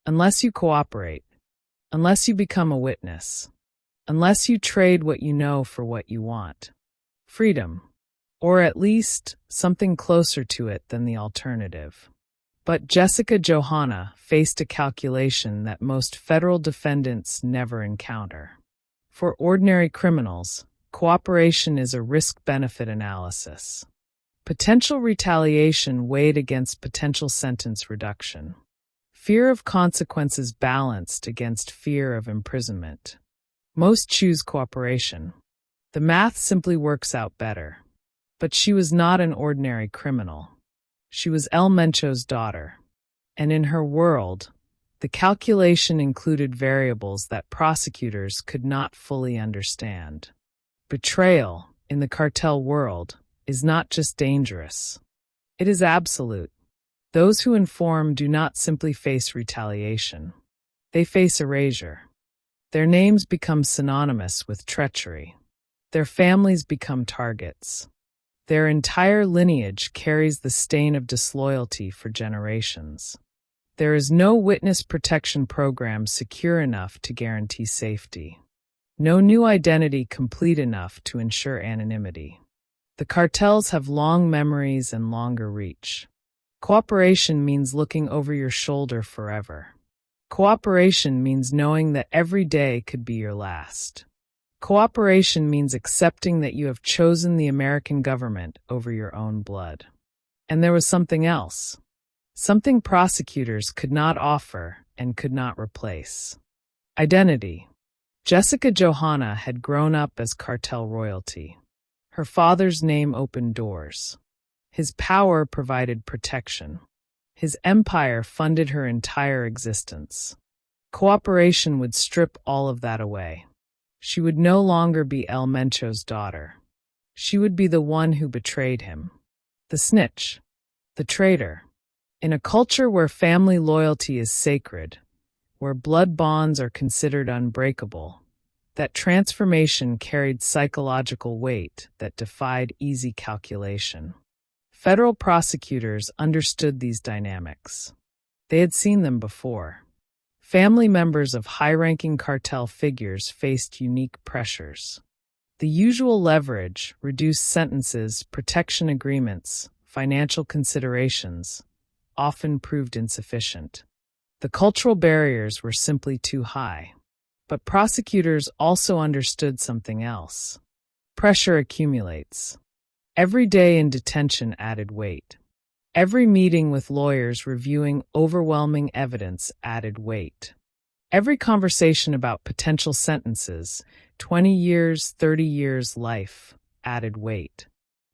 Unless you cooperate. Unless you become a witness. Unless you trade what you know for what you want. Freedom. Or at least something closer to it than the alternative. But Jessica Johanna faced a calculation that most federal defendants never encounter. For ordinary criminals, cooperation is a risk-benefit analysis. Potential retaliation weighed against potential sentence reduction. Fear of consequences balanced against fear of imprisonment. Most choose cooperation. The math simply works out better. But she was not an ordinary criminal. She was Mencho's daughter. And in her world, the calculation included variables that prosecutors could not fully understand. Betrayal, in the cartel world, is not just dangerous. It is absolute. Those who inform do not simply face retaliation. They face erasure. Their names become synonymous with treachery. Their families become targets. Their entire lineage carries the stain of disloyalty for generations. There is no witness protection program secure enough to guarantee safety. No new identity complete enough to ensure anonymity. The cartels have long memories and longer reach. Cooperation means looking over your shoulder forever. Cooperation means knowing that every day could be your last. Cooperation means accepting that you have chosen the American government over your own blood. And there was something else. Something prosecutors could not offer, and could not replace. Identity. Jessica Johanna had grown up as cartel royalty. Her father's name opened doors. His power provided protection. His empire funded her entire existence. Cooperation would strip all of that away. She would no longer be Mencho's daughter. She would be the one who betrayed him. The snitch. The traitor. In a culture where family loyalty is sacred, where blood bonds are considered unbreakable, that transformation carried psychological weight that defied easy calculation. Federal prosecutors understood these dynamics. They had seen them before. Family members of high-ranking cartel figures faced unique pressures. The usual leverage, reduced sentences, protection agreements, financial considerations, often proved insufficient. The cultural barriers were simply too high. But prosecutors also understood something else. Pressure accumulates. Every day in detention added weight. Every meeting with lawyers reviewing overwhelming evidence added weight. Every conversation about potential sentences, 20 years, 30 years, life, added weight.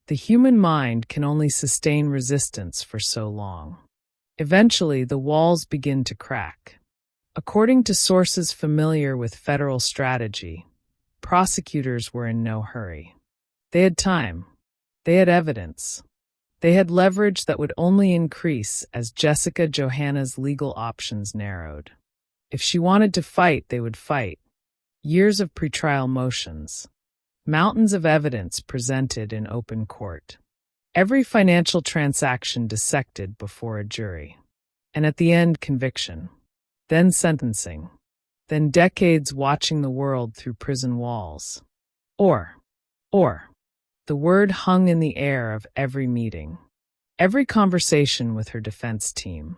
The human mind can only sustain resistance for so long. Eventually, the walls begin to crack. According to sources familiar with federal strategy, prosecutors were in no hurry. They had time. They had evidence. They had leverage that would only increase as Jessica Johanna's legal options narrowed. If she wanted to fight, they would fight. Years of pretrial motions. Mountains of evidence presented in open court. Every financial transaction dissected before a jury. And at the end, conviction. Then sentencing. Then decades watching the world through prison walls. Or. The word hung in the air of every meeting. Every conversation with her defense team.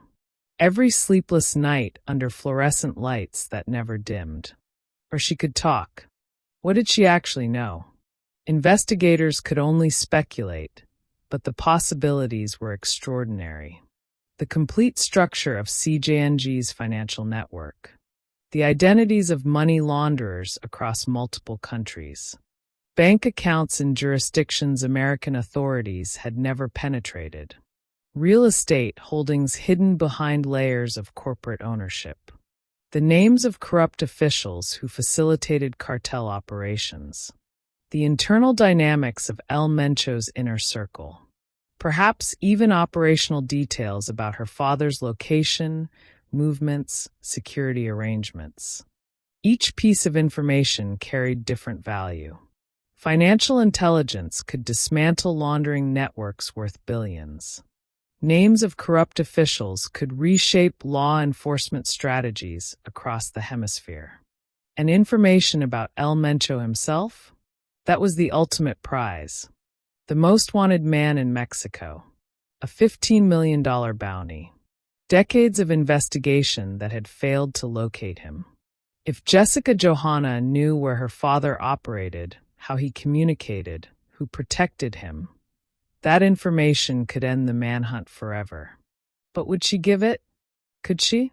Every sleepless night under fluorescent lights that never dimmed. Or she could talk. What did she actually know? Investigators could only speculate, but the possibilities were extraordinary. The complete structure of CJNG's financial network. The identities of money launderers across multiple countries. Bank accounts in jurisdictions American authorities had never penetrated. Real estate holdings hidden behind layers of corporate ownership. The names of corrupt officials who facilitated cartel operations. The internal dynamics of Mencho's inner circle. Perhaps even operational details about her father's location, movements, security arrangements. Each piece of information carried different value. Financial intelligence could dismantle laundering networks worth billions. Names of corrupt officials could reshape law enforcement strategies across the hemisphere. And information about Mencho himself? That was the ultimate prize. The most wanted man in Mexico. A $15 million bounty. Decades of investigation that had failed to locate him. If Jessica Johanna knew where her father operated, how he communicated, who protected him, that information could end the manhunt forever. But would she give it? Could she?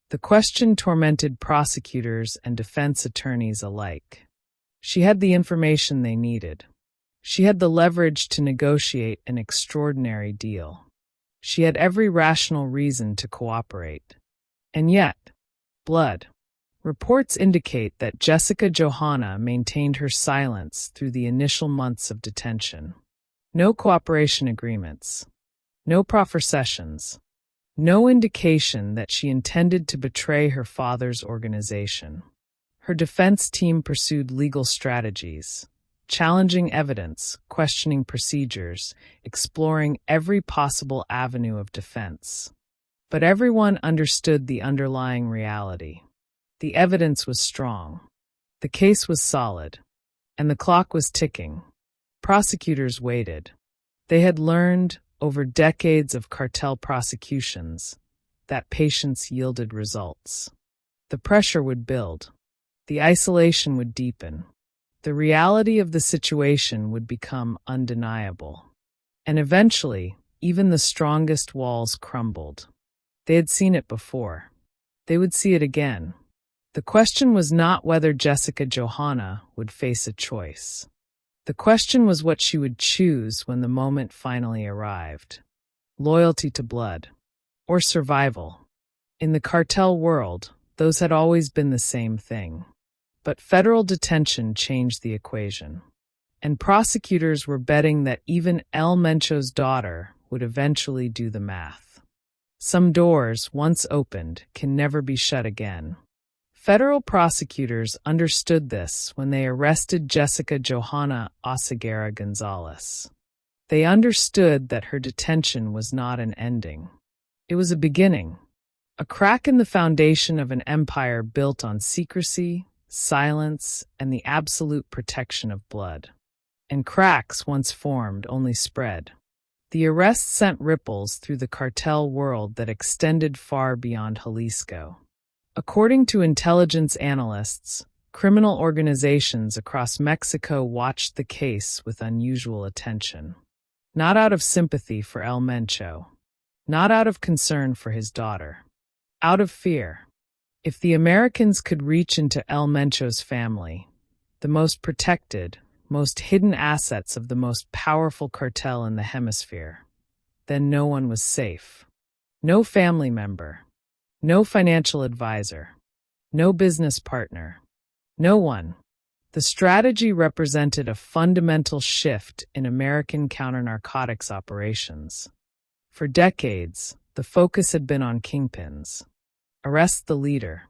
The question tormented prosecutors and defense attorneys alike. She had the information they needed. She had the leverage to negotiate an extraordinary deal. She had every rational reason to cooperate. And yet, blood. Reports indicate that Jessica Johanna maintained her silence through the initial months of detention. No cooperation agreements. No proffer sessions. No indication that she intended to betray her father's organization. Her defense team pursued legal strategies, challenging evidence, questioning procedures, exploring every possible avenue of defense. But everyone understood the underlying reality. The evidence was strong. The case was solid. And the clock was ticking. Prosecutors waited. They had learned, over decades of cartel prosecutions, that patience yielded results. The pressure would build. The isolation would deepen. The reality of the situation would become undeniable. And eventually, even the strongest walls crumbled. They had seen it before. They would see it again. The question was not whether Jessica Johanna would face a choice. The question was what she would choose when the moment finally arrived. Loyalty to blood, or survival. In the cartel world, those had always been the same thing. But federal detention changed the equation. And prosecutors were betting that even El Mencho's daughter would eventually do the math. Some doors, once opened, can never be shut again. Federal prosecutors understood this when they arrested Jessica Johanna Oseguera González. They understood that her detention was not an ending. It was a beginning, a crack in the foundation of an empire built on secrecy, silence, and the absolute protection of blood. And cracks, once formed, only spread. The arrest sent ripples through the cartel world that extended far beyond Jalisco. According to intelligence analysts, criminal organizations across Mexico watched the case with unusual attention. Not out of sympathy for El Mencho. Not out of concern for his daughter. Out of fear. If the Americans could reach into El Mencho's family, the most protected, most hidden assets of the most powerful cartel in the hemisphere, then no one was safe. No family member. No financial advisor. No business partner. No one. The strategy represented a fundamental shift in American counter-narcotics operations. For decades, the focus had been on kingpins. Arrest the leader.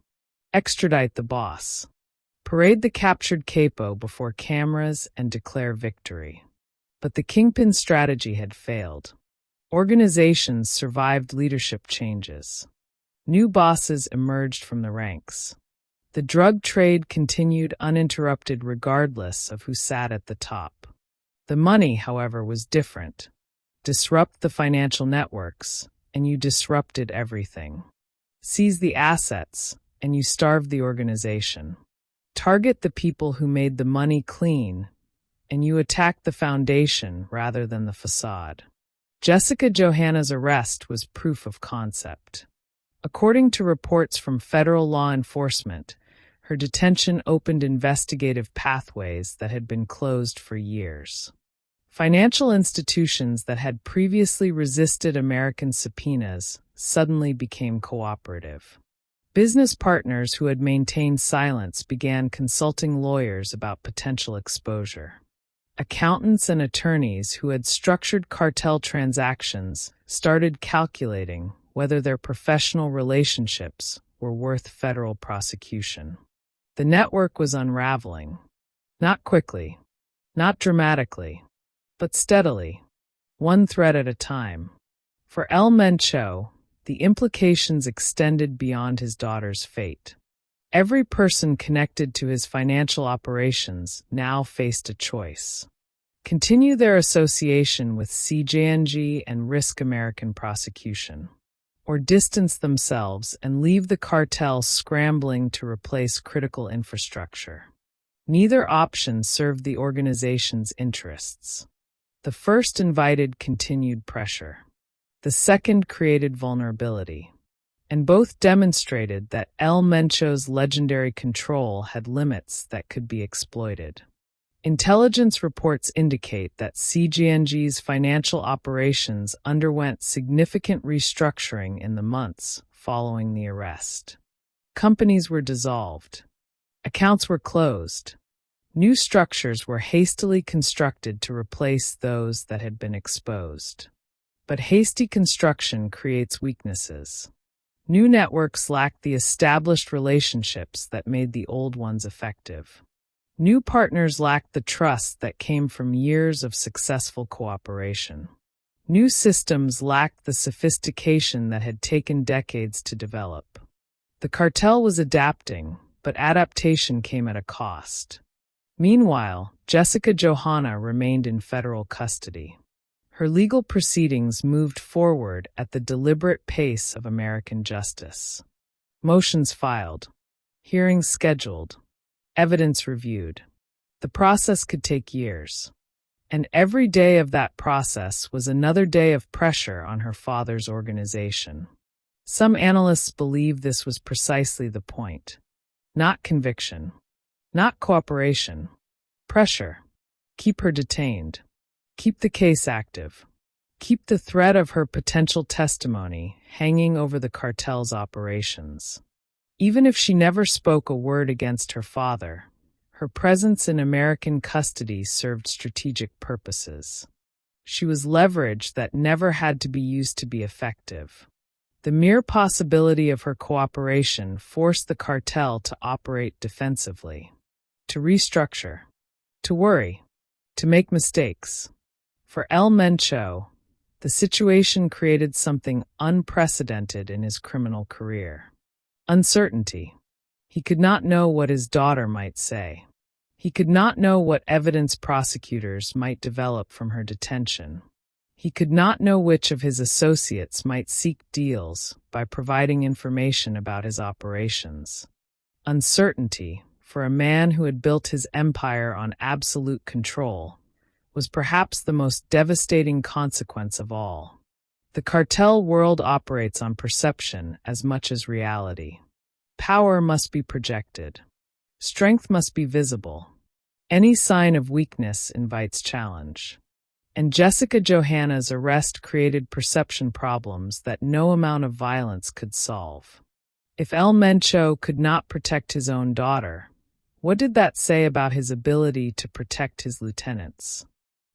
Extradite the boss. Parade the captured capo before cameras and declare victory. But the kingpin strategy had failed. Organizations survived leadership changes. New bosses emerged from the ranks. The drug trade continued uninterrupted regardless of who sat at the top. The money, however, was different. Disrupt the financial networks, and you disrupted everything. Seize the assets, and you starved the organization. Target the people who made the money clean, and you attacked the foundation rather than the facade. Jessica Johanna's arrest was proof of concept. According to reports from federal law enforcement, her detention opened investigative pathways that had been closed for years. Financial institutions that had previously resisted American subpoenas suddenly became cooperative. Business partners who had maintained silence began consulting lawyers about potential exposure. Accountants and attorneys who had structured cartel transactions started calculating whether their professional relationships were worth federal prosecution. The network was unraveling. Not quickly, not dramatically, but steadily, one thread at a time. For El Mencho, the implications extended beyond his daughter's fate. Every person connected to his financial operations now faced a choice. Continue their association with CJNG and risk American prosecution, or distance themselves and leave the cartel scrambling to replace critical infrastructure. Neither option served the organization's interests. The first invited continued pressure. The second created vulnerability. And both demonstrated that El Mencho's legendary control had limits that could be exploited. Intelligence reports indicate that CJNG's financial operations underwent significant restructuring in the months following the arrest. Companies were dissolved. Accounts were closed. New structures were hastily constructed to replace those that had been exposed. But hasty construction creates weaknesses. New networks lack the established relationships that made the old ones effective. New partners lacked the trust that came from years of successful cooperation. New systems lacked the sophistication that had taken decades to develop. The cartel was adapting, but adaptation came at a cost. Meanwhile, Jessica Johanna remained in federal custody. Her legal proceedings moved forward at the deliberate pace of American justice. Motions filed. Hearings scheduled. Evidence reviewed. The process could take years. And every day of that process was another day of pressure on her father's organization. Some analysts believe this was precisely the point. Not conviction. Not cooperation. Pressure. Keep her detained. Keep the case active. Keep the threat of her potential testimony hanging over the cartel's operations. Even if she never spoke a word against her father, her presence in American custody served strategic purposes. She was leverage that never had to be used to be effective. The mere possibility of her cooperation forced the cartel to operate defensively, to restructure, to worry, to make mistakes. For El Mencho, the situation created something unprecedented in his criminal career. Uncertainty. He could not know what his daughter might say. He could not know what evidence prosecutors might develop from her detention. He could not know which of his associates might seek deals by providing information about his operations. Uncertainty, for a man who had built his empire on absolute control, was perhaps the most devastating consequence of all. The cartel world operates on perception as much as reality. Power must be projected. Strength must be visible. Any sign of weakness invites challenge. And Jessica Johanna's arrest created perception problems that no amount of violence could solve. If El Mencho could not protect his own daughter, what did that say about his ability to protect his lieutenants?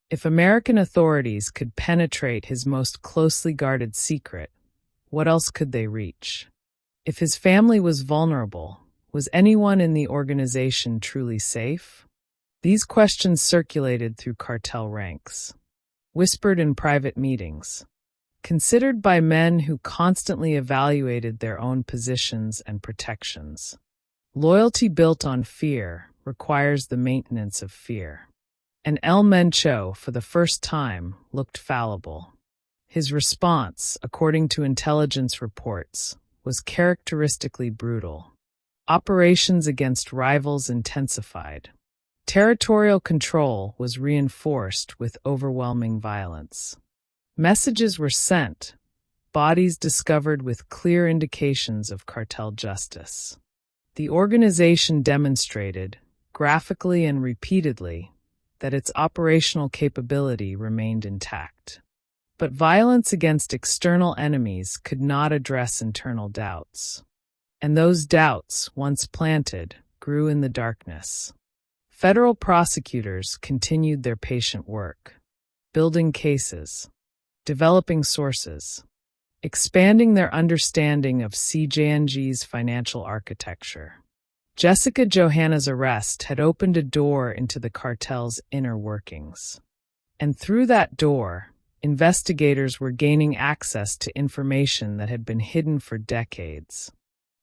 If American authorities could penetrate his most closely guarded secret, what else could they reach? If his family was vulnerable, was anyone in the organization truly safe? These questions circulated through cartel ranks, whispered in private meetings, considered by men who constantly evaluated their own positions and protections. Loyalty built on fear requires the maintenance of fear. And El Mencho, for the first time, looked fallible. His response, according to intelligence reports, was characteristically brutal. Operations against rivals intensified. Territorial control was reinforced with overwhelming violence. Messages were sent, bodies discovered with clear indications of cartel justice. The organization demonstrated, graphically and repeatedly, that its operational capability remained intact. But violence against external enemies could not address internal doubts. And those doubts, once planted, grew in the darkness. Federal prosecutors continued their patient work, building cases, developing sources, expanding their understanding of CJNG's financial architecture. Jessica Johanna's arrest had opened a door into the cartel's inner workings. And through that door, investigators were gaining access to information that had been hidden for decades.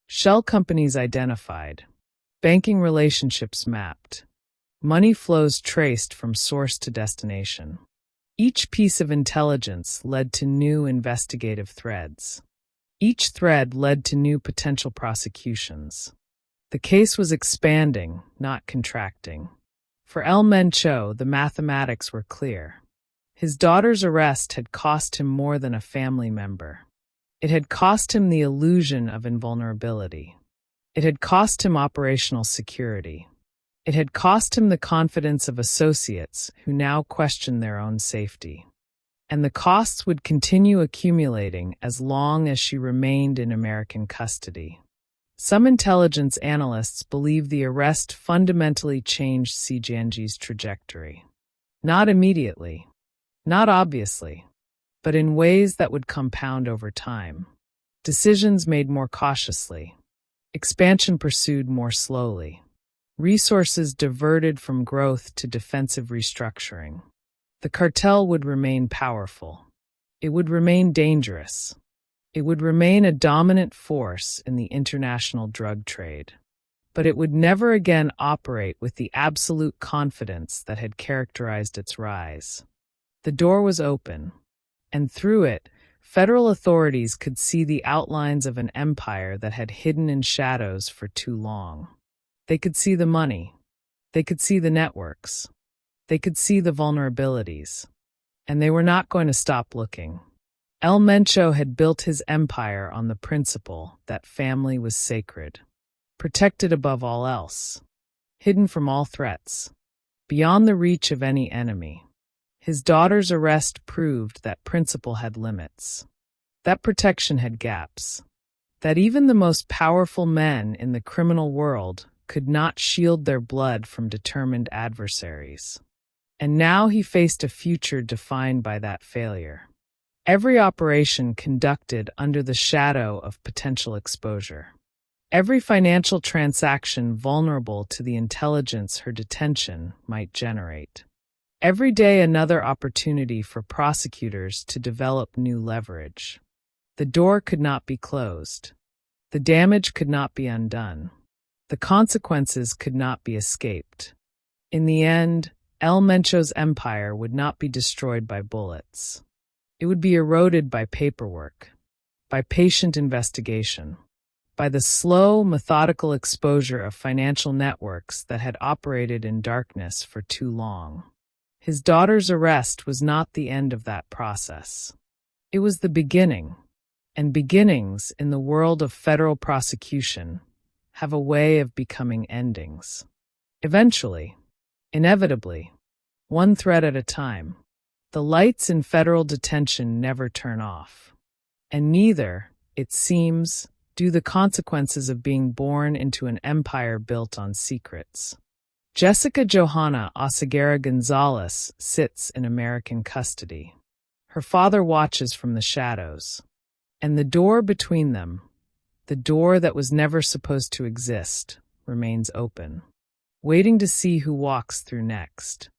Shell companies identified, banking relationships mapped, money flows traced from source to destination. Each piece of intelligence led to new investigative threads. Each thread led to new potential prosecutions. The case was expanding, not contracting. For El Mencho, the mathematics were clear. His daughter's arrest had cost him more than a family member. It had cost him the illusion of invulnerability. It had cost him operational security. It had cost him the confidence of associates who now questioned their own safety. And the costs would continue accumulating as long as she remained in American custody. Some intelligence analysts believe the arrest fundamentally changed CJNG's trajectory. Not immediately, not obviously, but in ways that would compound over time. Decisions made more cautiously. Expansion pursued more slowly. Resources diverted from growth to defensive restructuring. The cartel would remain powerful. It would remain dangerous. It would remain a dominant force in the international drug trade. But it would never again operate with the absolute confidence that had characterized its rise. The door was open, and through it, federal authorities could see the outlines of an empire that had hidden in shadows for too long. They could see the money. They could see the networks. They could see the vulnerabilities. And they were not going to stop looking. El Mencho had built his empire on the principle that family was sacred, protected above all else, hidden from all threats, beyond the reach of any enemy. His daughter's arrest proved that principle had limits, that protection had gaps, that even the most powerful men in the criminal world could not shield their blood from determined adversaries. And now he faced a future defined by that failure. Every operation conducted under the shadow of potential exposure. Every financial transaction vulnerable to the intelligence her detention might generate. Every day another opportunity for prosecutors to develop new leverage. The door could not be closed. The damage could not be undone. The consequences could not be escaped. In the end, El Mencho's empire would not be destroyed by bullets. It would be eroded by paperwork, by patient investigation, by the slow, methodical exposure of financial networks that had operated in darkness for too long. His daughter's arrest was not the end of that process. It was the beginning, and beginnings in the world of federal prosecution have a way of becoming endings. Eventually, inevitably, one thread at a time, the lights in federal detention never turn off. And neither, it seems, do the consequences of being born into an empire built on secrets. Jessica Johanna Oseguera González sits in American custody. Her father watches from the shadows. And the door between them, the door that was never supposed to exist, remains open, waiting to see who walks through next.